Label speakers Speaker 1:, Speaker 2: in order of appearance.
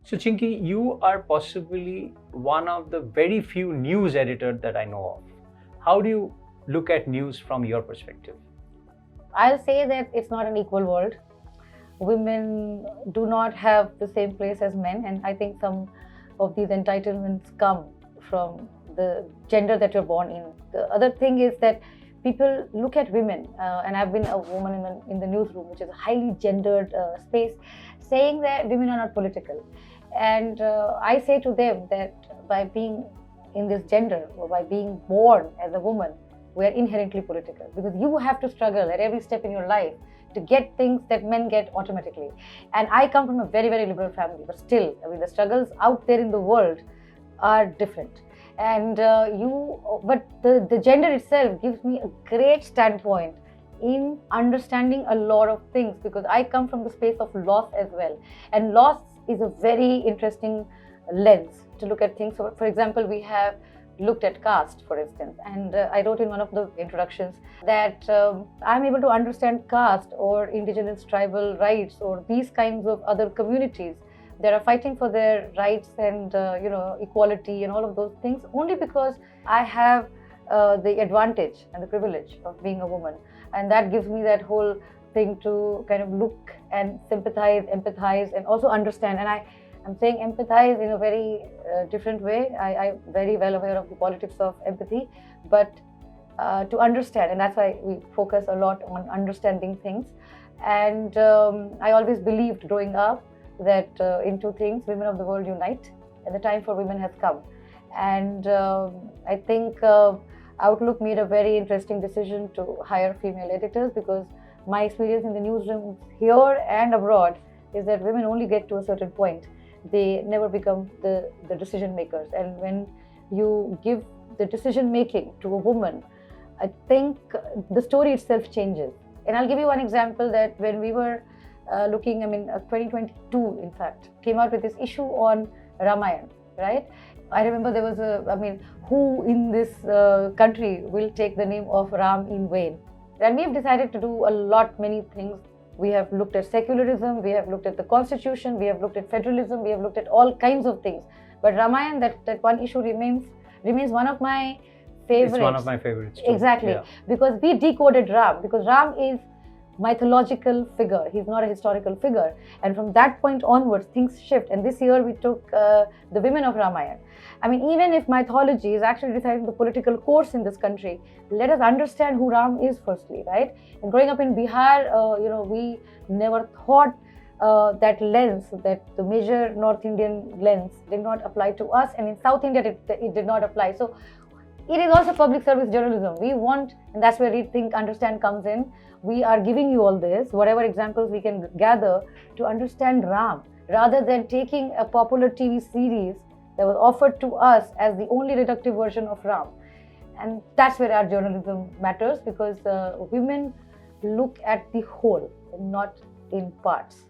Speaker 1: So Chinki, you are possibly one of the very few news editors that I know of. How do you look at news from your perspective?
Speaker 2: I'll say that it's not an equal world. Women do not have the same place as men, and I think some of these entitlements come from the gender that you're born in. The other thing is that people look at women, and I've been a woman in the newsroom, which is a highly gendered space, saying that women are not political. And I say to them that by being in this gender, or by being born as a woman, we are inherently political, because you have to struggle at every step in your life to get things that men get automatically. And I come from a very, very liberal family, but still, I mean, the struggles out there in the world are different. And but the gender itself gives me a great standpoint in understanding a lot of things, because I come from the space of loss as well. And loss is a very interesting lens to look at things. So, for example, we have looked at caste, for instance, and I wrote in one of the introductions that I'm able to understand caste or indigenous tribal rights or these kinds of other communities that are fighting for their rights and equality and all of those things, only because I have the advantage and the privilege of being a woman, and that gives me that whole thing to kind of look and sympathize, empathize, and also understand. And I'm saying empathize in a very different way. I'm very well aware of the politics of empathy, but to understand, and that's why we focus a lot on understanding things. And I always believed growing up that in two things: women of the world unite, and the time for women has come. And I think Outlook made a very interesting decision to hire female editors, because my experience in the newsroom here and abroad is that women only get to a certain point. They never become the decision makers. And when you give the decision making to a woman, I think the story itself changes. And I'll give you one example that when we were looking, 2022, in fact, came out with this issue on Ramayana, right? I remember there was who in this country will take the name of Ram in vain? And we have decided to do many things. We have looked at secularism, we have looked at the constitution, we have looked at federalism, we have looked at all kinds of things. But Ramayana, that one issue remains one of my favorites.
Speaker 1: It's one of my favorites too.
Speaker 2: Exactly, yeah. Because we decoded Ram, because Ram is mythological figure, he's not a historical figure. And from that point onwards, things shift. And this year we took the women of Ramayana. Even if mythology is actually deciding the political course in this country, let us understand who Ram is firstly, right? And growing up in Bihar, we never thought that lens, that the major North Indian lens did not apply to us, and in South India it did not apply. So it is also public service journalism. We want, and that's where Rethink Understand comes in. We are giving you all this, whatever examples we can gather, to understand Ram, rather than taking a popular TV series that was offered to us as the only reductive version of Ram. And that's where our journalism matters, because women look at the whole and not in parts.